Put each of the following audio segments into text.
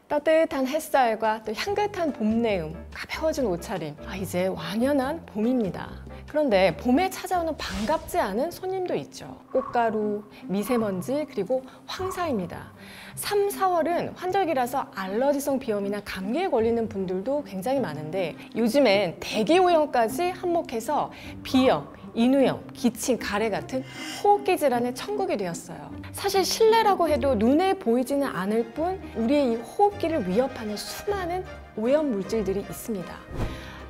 따뜻한 햇살과 또 향긋한 봄 내음, 가벼워진 옷차림. 이제 완연한 봄입니다. 그런데 봄에 찾아오는 반갑지 않은 손님도 있죠. 꽃가루, 미세먼지, 그리고 황사입니다. 3, 4월은 환절기라서 알러지성 비염이나 감기에 걸리는 분들도 굉장히 많은데 요즘엔 대기오염까지 한몫해서 비염, 인후염, 기침, 가래 같은 호흡기 질환의 천국이 되었어요. 사실 실내라고 해도 눈에 보이지는 않을 뿐 우리의 이 호흡기를 위협하는 수많은 오염 물질들이 있습니다.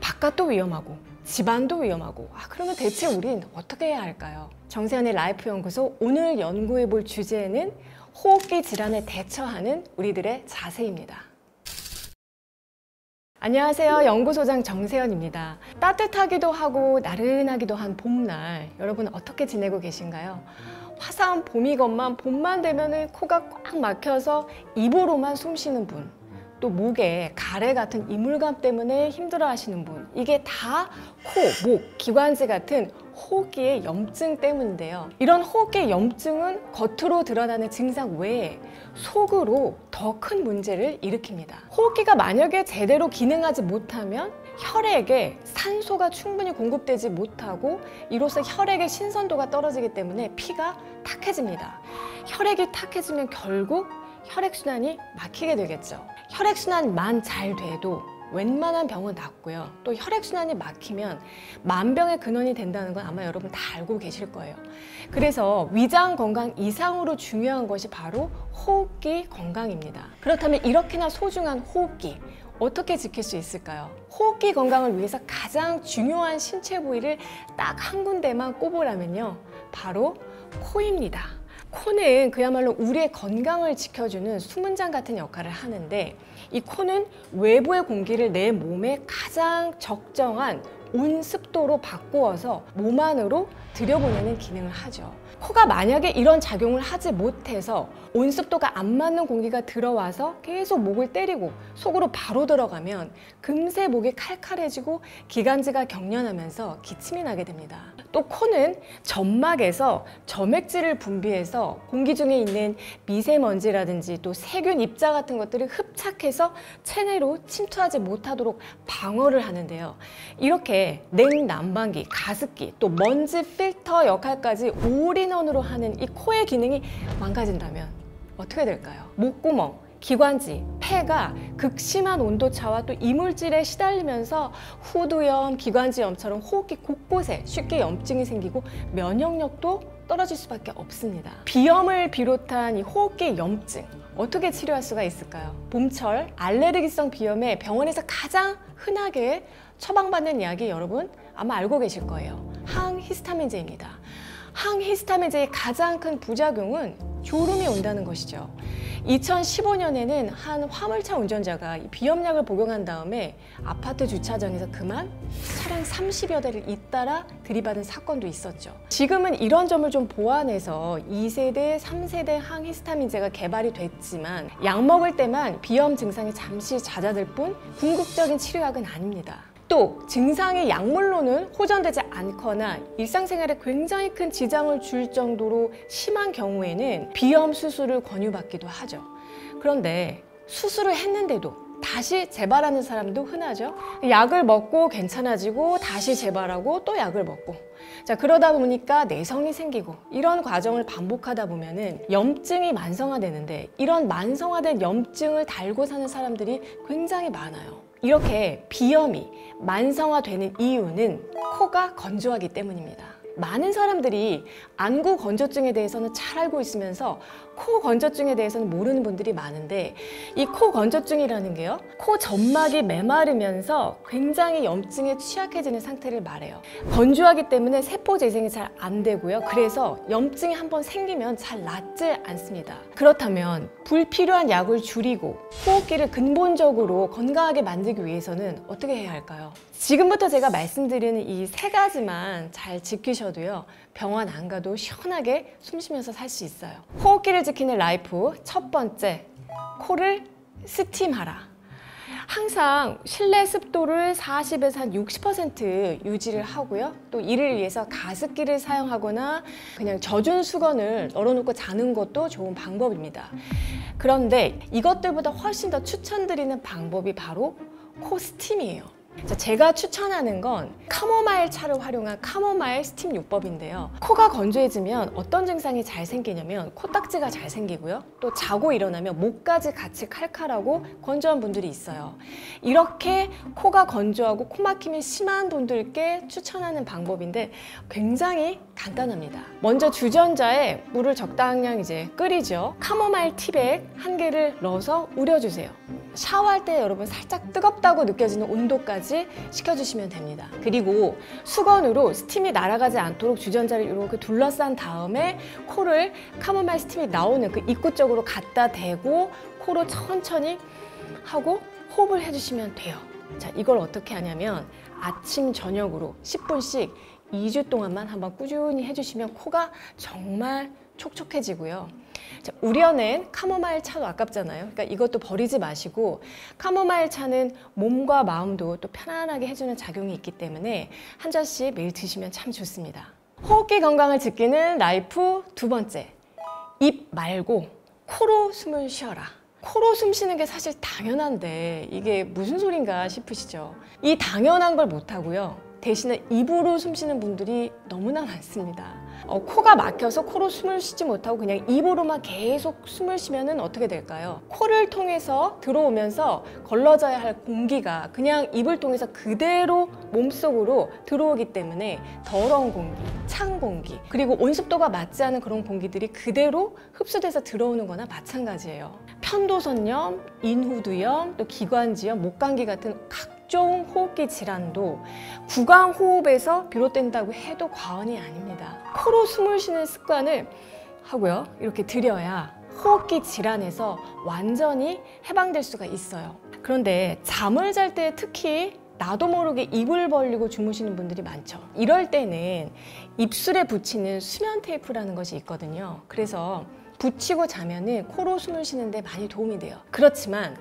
바깥도 위험하고 집안도 위험하고 그러면 대체 우린 어떻게 해야 할까요? 정세현의 라이프 연구소 오늘 연구해 볼 주제는 호흡기 질환에 대처하는 우리들의 자세입니다. 안녕하세요. 연구소장 정세현입니다. 따뜻하기도 하고 나른하기도 한 봄날 여러분 어떻게 지내고 계신가요? 화사한 봄이건만 봄만 되면 코가 꽉 막혀서 입으로만 숨 쉬는 분, 또 목에 가래 같은 이물감 때문에 힘들어 하시는 분, 이게 다 코, 목, 기관지 같은 호흡기의 염증 때문인데요. 이런 호흡기의 염증은 겉으로 드러나는 증상 외에 속으로 더 큰 문제를 일으킵니다. 호흡기가 만약에 제대로 기능하지 못하면 혈액에 산소가 충분히 공급되지 못하고 이로써 혈액의 신선도가 떨어지기 때문에 피가 탁해집니다. 혈액이 탁해지면 결국 혈액순환이 막히게 되겠죠. 혈액순환만 잘 돼도 웬만한 병은 낫고요. 또 혈액순환이 막히면 만병의 근원이 된다는 건 아마 여러분 다 알고 계실 거예요. 그래서 위장 건강 이상으로 중요한 것이 바로 호흡기 건강입니다. 그렇다면 이렇게나 소중한 호흡기 어떻게 지킬 수 있을까요? 호흡기 건강을 위해서 가장 중요한 신체 부위를 딱 한 군데만 꼽으라면요, 바로 코입니다. 코는 그야말로 우리의 건강을 지켜주는 수문장 같은 역할을 하는데 이 코는 외부의 공기를 내 몸에 가장 적정한 온습도로 바꾸어서 몸 안으로 들여보내는 기능을 하죠. 코가 만약에 이런 작용을 하지 못해서 온습도가 안 맞는 공기가 들어와서 계속 목을 때리고 속으로 바로 들어가면 금세 목이 칼칼해지고 기관지가 경련하면서 기침이 나게 됩니다. 또 코는 점막에서 점액질을 분비해서 공기 중에 있는 미세먼지라든지 또 세균, 입자 같은 것들을 흡착해서 체내로 침투하지 못하도록 방어를 하는데요. 이렇게 냉난방기, 가습기, 또 먼지 필터 역할까지 올인원으로 하는 이 코의 기능이 망가진다면 어떻게 될까요? 목구멍, 기관지, 폐가 극심한 온도차와 또 이물질에 시달리면서 후두염, 기관지염처럼 호흡기 곳곳에 쉽게 염증이 생기고 면역력도 떨어질 수밖에 없습니다. 비염을 비롯한 이 호흡기 염증 어떻게 치료할 수가 있을까요? 봄철 알레르기성 비염에 병원에서 가장 흔하게 처방받는 약이 여러분 아마 알고 계실 거예요. 항히스타민제입니다. 항히스타민제의 가장 큰 부작용은 졸음이 온다는 것이죠. 2015년에는 한 화물차 운전자가 비염약을 복용한 다음에 아파트 주차장에서 그만 차량 30여 대를 잇따라 들이받은 사건도 있었죠. 지금은 이런 점을 좀 보완해서 2세대, 3세대 항히스타민제가 개발이 됐지만 약 먹을 때만 비염 증상이 잠시 잦아들 뿐 궁극적인 치료약은 아닙니다. 또 증상이 약물로는 호전되지 않거나 일상생활에 굉장히 큰 지장을 줄 정도로 심한 경우에는 비염 수술을 권유받기도 하죠. 그런데 수술을 했는데도 다시 재발하는 사람도 흔하죠. 약을 먹고 괜찮아지고 다시 재발하고 또 약을 먹고, 자 그러다 보니까 내성이 생기고 이런 과정을 반복하다 보면은 염증이 만성화되는데 이런 만성화된 염증을 달고 사는 사람들이 굉장히 많아요. 이렇게 비염이 만성화되는 이유는 코가 건조하기 때문입니다. 많은 사람들이 안구 건조증에 대해서는 잘 알고 있으면서 코 건조증에 대해서는 모르는 분들이 많은데 이 코 건조증이라는 게요, 코 점막이 메마르면서 굉장히 염증에 취약해지는 상태를 말해요. 건조하기 때문에 세포 재생이 잘 안 되고요. 그래서 염증이 한번 생기면 잘 낫지 않습니다. 그렇다면 불필요한 약을 줄이고 호흡기를 근본적으로 건강하게 만들기 위해서는 어떻게 해야 할까요? 지금부터 제가 말씀드리는 이 세 가지만 잘 지키셔도요, 병원 안 가도 시원하게 숨 쉬면서 살 수 있어요. 호흡기를 지키는 라이프 첫 번째, 코를 스팀하라. 항상 실내 습도를 40에서 한 60% 유지를 하고요. 또 이를 위해서 가습기를 사용하거나 그냥 젖은 수건을 널어놓고 자는 것도 좋은 방법입니다. 그런데 이것들보다 훨씬 더 추천드리는 방법이 바로 코 스팀이에요. 제가 추천하는 건 카모마일 차를 활용한 카모마일 스팀 요법인데요. 코가 건조해지면 어떤 증상이 잘 생기냐면 코딱지가 잘 생기고요. 또 자고 일어나면 목까지 같이 칼칼하고 건조한 분들이 있어요. 이렇게 코가 건조하고 코막힘이 심한 분들께 추천하는 방법인데 굉장히 간단합니다. 먼저 주전자에 물을 적당량 끓이죠. 카모마일 티백 1개를 넣어서 우려주세요. 샤워할 때 여러분 살짝 뜨겁다고 느껴지는 온도까지 식혀주시면 됩니다. 그리고 수건으로 스팀이 날아가지 않도록 주전자를 이렇게 둘러싼 다음에 코를 카모마일 스팀이 나오는 그 입구 쪽으로 갖다 대고 코로 천천히 하고 호흡을 해주시면 돼요. 자, 이걸 어떻게 하냐면 아침 저녁으로 10분씩 2주 동안만 한번 꾸준히 해주시면 코가 정말 촉촉해지고요. 자, 우려낸 카모마일 차도 아깝잖아요. 그러니까 이것도 버리지 마시고 카모마일 차는 몸과 마음도 또 편안하게 해주는 작용이 있기 때문에 한 잔씩 매일 드시면 참 좋습니다. 호흡기 건강을 지키는 라이프 2번째, 입 말고 코로 숨을 쉬어라. 코로 숨 쉬는 게 사실 당연한데 이게 무슨 소린가 싶으시죠? 이 당연한 걸 못하고요. 대신에 입으로 숨 쉬는 분들이 너무나 많습니다. 코가 막혀서 코로 숨을 쉬지 못하고 그냥 입으로만 계속 숨을 쉬면 어떻게 될까요? 코를 통해서 들어오면서 걸러져야 할 공기가 그냥 입을 통해서 그대로 몸속으로 들어오기 때문에 더러운 공기, 찬 공기, 그리고 온습도가 맞지 않은 그런 공기들이 그대로 흡수돼서 들어오는 거나 마찬가지예요. 편도선염, 인후두염, 또 기관지염, 목감기 같은 각종 호흡기 질환도 구강호흡에서 비롯된다고 해도 과언이 아닙니다. 코로 숨을 쉬는 습관을 하고요. 이렇게 들여야 호흡기 질환에서 완전히 해방될 수가 있어요. 그런데 잠을 잘 때 특히 나도 모르게 입을 벌리고 주무시는 분들이 많죠. 이럴 때는 입술에 붙이는 수면 테이프라는 것이 있거든요. 그래서 붙이고 자면은 코로 숨을 쉬는데 많이 도움이 돼요. 그렇지만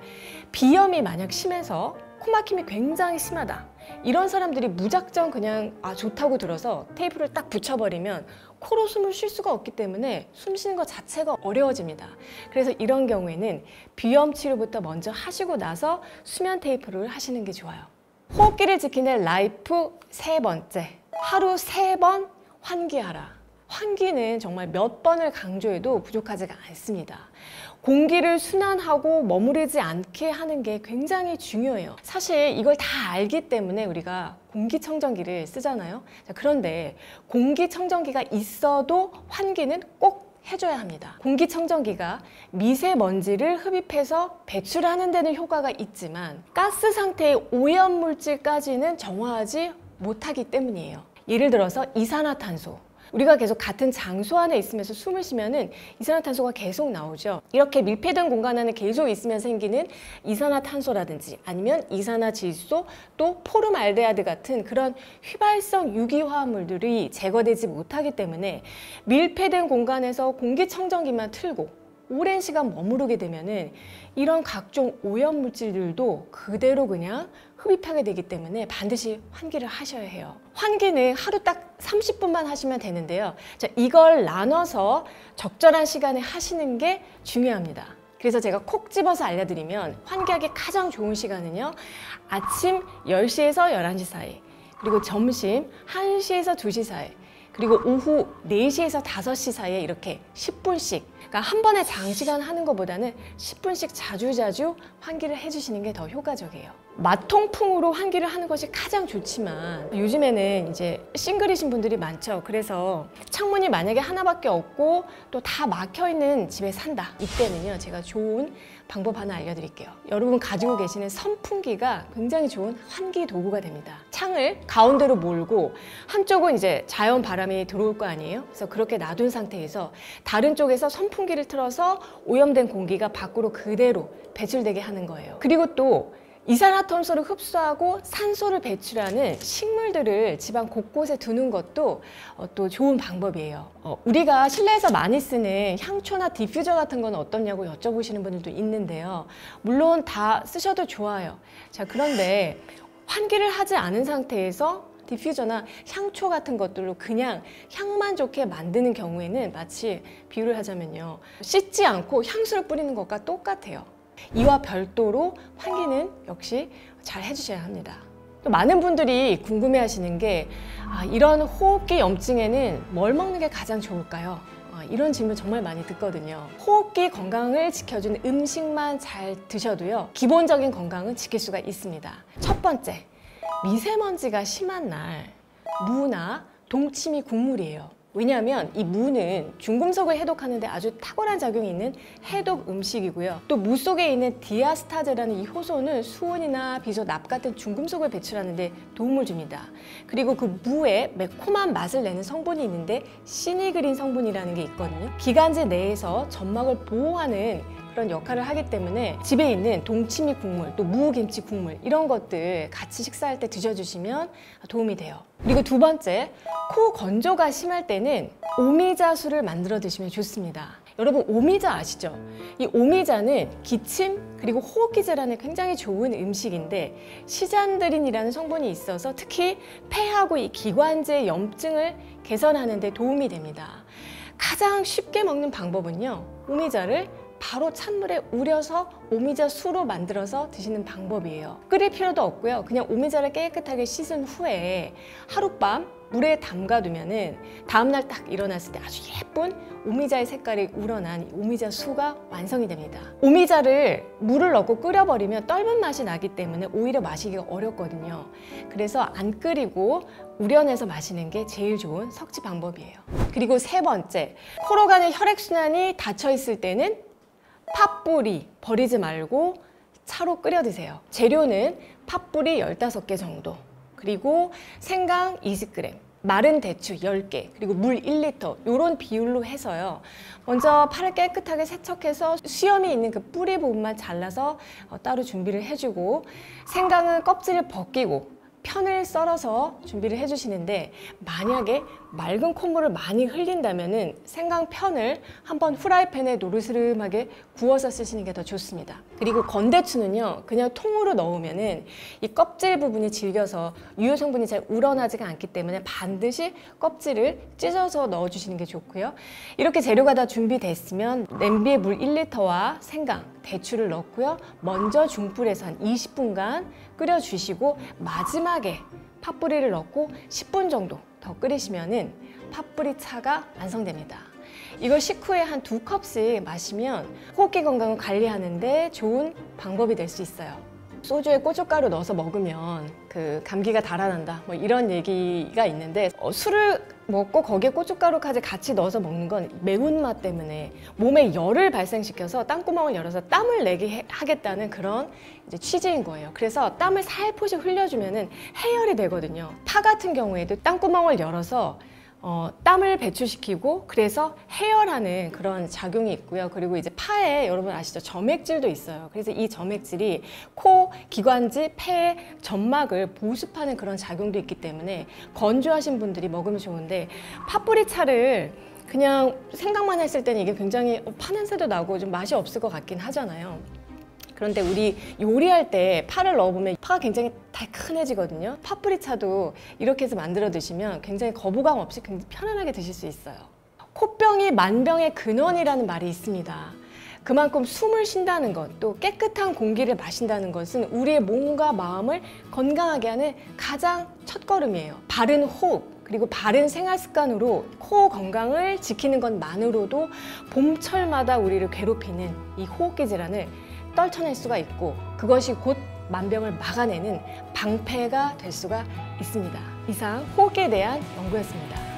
비염이 만약 심해서 코막힘이 굉장히 심하다. 이런 사람들이 무작정 그냥 좋다고 들어서 테이프를 딱 붙여버리면 코로 숨을 쉴 수가 없기 때문에 숨 쉬는 것 자체가 어려워집니다. 그래서 이런 경우에는 비염 치료부터 먼저 하시고 나서 수면 테이프를 하시는 게 좋아요. 호흡기를 지키는 라이프 3번째, 하루 3번 환기하라. 환기는 정말 몇 번을 강조해도 부족하지가 않습니다. 공기를 순환하고 머무르지 않게 하는 게 굉장히 중요해요. 사실 이걸 다 알기 때문에 우리가 공기청정기를 쓰잖아요. 자, 그런데 공기청정기가 있어도 환기는 꼭 해줘야 합니다. 공기청정기가 미세먼지를 흡입해서 배출하는 데는 효과가 있지만 가스 상태의 오염물질까지는 정화하지 못하기 때문이에요. 예를 들어서 이산화탄소. 우리가 계속 같은 장소 안에 있으면서 숨을 쉬면은 이산화탄소가 계속 나오죠. 이렇게 밀폐된 공간 안에 계속 있으면 생기는 이산화탄소라든지 아니면 이산화질소, 또 포름알데하드 같은 그런 휘발성 유기화합물들이 제거되지 못하기 때문에 밀폐된 공간에서 공기청정기만 틀고 오랜 시간 머무르게 되면은 이런 각종 오염물질들도 그대로 그냥 흡입하게 되기 때문에 반드시 환기를 하셔야 해요. 환기는 하루 딱 30분만 하시면 되는데요. 자, 이걸 나눠서 적절한 시간에 하시는 게 중요합니다. 그래서 제가 콕 집어서 알려드리면 환기하기 가장 좋은 시간은요. 아침 10시에서 11시 사이, 그리고 점심 1시에서 2시 사이, 그리고 오후 4시에서 5시 사이에 이렇게 10분씩, 그러니까 한 번에 장시간 하는 것보다는 10분씩 자주자주 환기를 해주시는 게 더 효과적이에요. 마통풍으로 환기를 하는 것이 가장 좋지만 요즘에는 이제 싱글이신 분들이 많죠. 그래서 창문이 만약에 하나밖에 없고 또 다 막혀있는 집에 산다. 이때는요, 제가 좋은 방법 하나 알려드릴게요. 여러분 가지고 계시는 선풍기가 굉장히 좋은 환기 도구가 됩니다. 창을 가운데로 몰고 한쪽은 이제 자연 바람이 들어올 거 아니에요? 그래서 그렇게 놔둔 상태에서 다른 쪽에서 선풍기를 틀어서 오염된 공기가 밖으로 그대로 배출되게 하는 거예요. 그리고 또 이산화탄소를 흡수하고 산소를 배출하는 식물들을 집안 곳곳에 두는 것도 또 좋은 방법이에요. 우리가 실내에서 많이 쓰는 향초나 디퓨저 같은 건 어떻냐고 여쭤보시는 분들도 있는데요. 물론 다 쓰셔도 좋아요. 자, 그런데 환기를 하지 않은 상태에서 디퓨저나 향초 같은 것들로 그냥 향만 좋게 만드는 경우에는 마치 비유를 하자면요, 씻지 않고 향수를 뿌리는 것과 똑같아요. 이와 별도로 환기는 역시 잘 해주셔야 합니다. 또 많은 분들이 궁금해 하시는 게 이런 호흡기 염증에는 뭘 먹는 게 가장 좋을까요? 이런 질문 정말 많이 듣거든요. 호흡기 건강을 지켜주는 음식만 잘 드셔도요, 기본적인 건강은 지킬 수가 있습니다. 첫 번째, 미세먼지가 심한 날 무나 동치미 국물이에요. 왜냐하면 이 무는 중금속을 해독하는 데 아주 탁월한 작용이 있는 해독 음식이고요. 또 무 속에 있는 디아스타제라는 이 효소는 수은이나 비소, 납 같은 중금속을 배출하는 데 도움을 줍니다. 그리고 그 무에 매콤한 맛을 내는 성분이 있는데 시니그린 성분이라는 게 있거든요. 기관지 내에서 점막을 보호하는 그런 역할을 하기 때문에 집에 있는 동치미 국물, 또 무김치 국물 이런 것들 같이 식사할 때 드셔주시면 도움이 돼요. 그리고 두 번째, 코 건조가 심할 때는 오미자술을 만들어 드시면 좋습니다. 여러분, 오미자 아시죠? 이 오미자는 기침 그리고 호흡기 질환에 굉장히 좋은 음식인데 시잔드린이라는 성분이 있어서 특히 폐하고 이 기관지의 염증을 개선하는 데 도움이 됩니다. 가장 쉽게 먹는 방법은요, 오미자를 바로 찬물에 우려서 오미자 수로 만들어서 드시는 방법이에요. 끓일 필요도 없고요. 그냥 오미자를 깨끗하게 씻은 후에 하룻밤 물에 담가두면은 다음날 딱 일어났을 때 아주 예쁜 오미자의 색깔이 우러난 오미자 수가 완성이 됩니다. 오미자를 물을 넣고 끓여버리면 떫은 맛이 나기 때문에 오히려 마시기가 어렵거든요. 그래서 안 끓이고 우려내서 마시는 게 제일 좋은 석지 방법이에요. 그리고 세 번째, 코로 가는 혈액순환이 닫혀 있을 때는 팥뿌리 버리지 말고 차로 끓여 드세요. 재료는 팥뿌리 15개 정도, 그리고 생강 20g, 마른 대추 10개, 그리고 물 1리터 이런 비율로 해서요. 먼저 파를 깨끗하게 세척해서 수염이 있는 그 뿌리 부분만 잘라서 따로 준비를 해주고, 생강은 껍질을 벗기고 편을 썰어서 준비를 해주시는데, 만약에 맑은 콧물을 많이 흘린다면은 생강 편을 한번 후라이팬에 노르스름하게 구워서 쓰시는 게 더 좋습니다. 그리고 건대추는요, 그냥 통으로 넣으면은 이 껍질 부분이 질겨서 유효 성분이 잘 우러나지가 않기 때문에 반드시 껍질을 찢어서 넣어주시는 게 좋고요. 이렇게 재료가 다 준비됐으면 냄비에 물 1리터와 생강, 대추를 넣고요. 먼저 중불에서 한 20분간 끓여주시고 마지막에 팥뿌리를 넣고 10분 정도 더 끓이시면은 팥뿌리 차가 완성됩니다. 이걸 식후에 한 2컵씩 마시면 호흡기 건강을 관리하는데 좋은 방법이 될 수 있어요. 소주에 고춧가루 넣어서 먹으면 그 감기가 달아난다, 뭐 이런 얘기가 있는데 술을 먹고 거기에 고춧가루까지 같이 넣어서 먹는 건 매운맛 때문에 몸에 열을 발생시켜서 땅구멍을 열어서 땀을 내게 하겠다는 그런 이제 취지인 거예요. 그래서 땀을 살포시 흘려주면은 해열이 되거든요. 파 같은 경우에도 땅구멍을 열어서 땀을 배출시키고 그래서 해열하는 그런 작용이 있고요. 그리고 이제 파에 여러분 아시죠? 점액질도 있어요. 그래서 이 점액질이 코, 기관지, 폐의 점막을 보습하는 그런 작용도 있기 때문에 건조하신 분들이 먹으면 좋은데, 팥뿌리 차를 그냥 생각만 했을 때는 이게 굉장히 파 냄새도 나고 좀 맛이 없을 것 같긴 하잖아요. 그런데 우리 요리할 때 파를 넣어보면 파가 굉장히 달큰해지거든요. 팥뿌리 차도 이렇게 해서 만들어 드시면 굉장히 거부감 없이 굉장히 편안하게 드실 수 있어요. 코병이 만병의 근원이라는 말이 있습니다. 그만큼 숨을 쉰다는 것, 또 깨끗한 공기를 마신다는 것은 우리의 몸과 마음을 건강하게 하는 가장 첫걸음이에요. 바른 호흡, 그리고 바른 생활 습관으로 코 건강을 지키는 것만으로도 봄철마다 우리를 괴롭히는 이 호흡기 질환을 떨쳐낼 수가 있고, 그것이 곧 만병을 막아내는 방패가 될 수가 있습니다. 이상 호흡기에 대한 연구였습니다.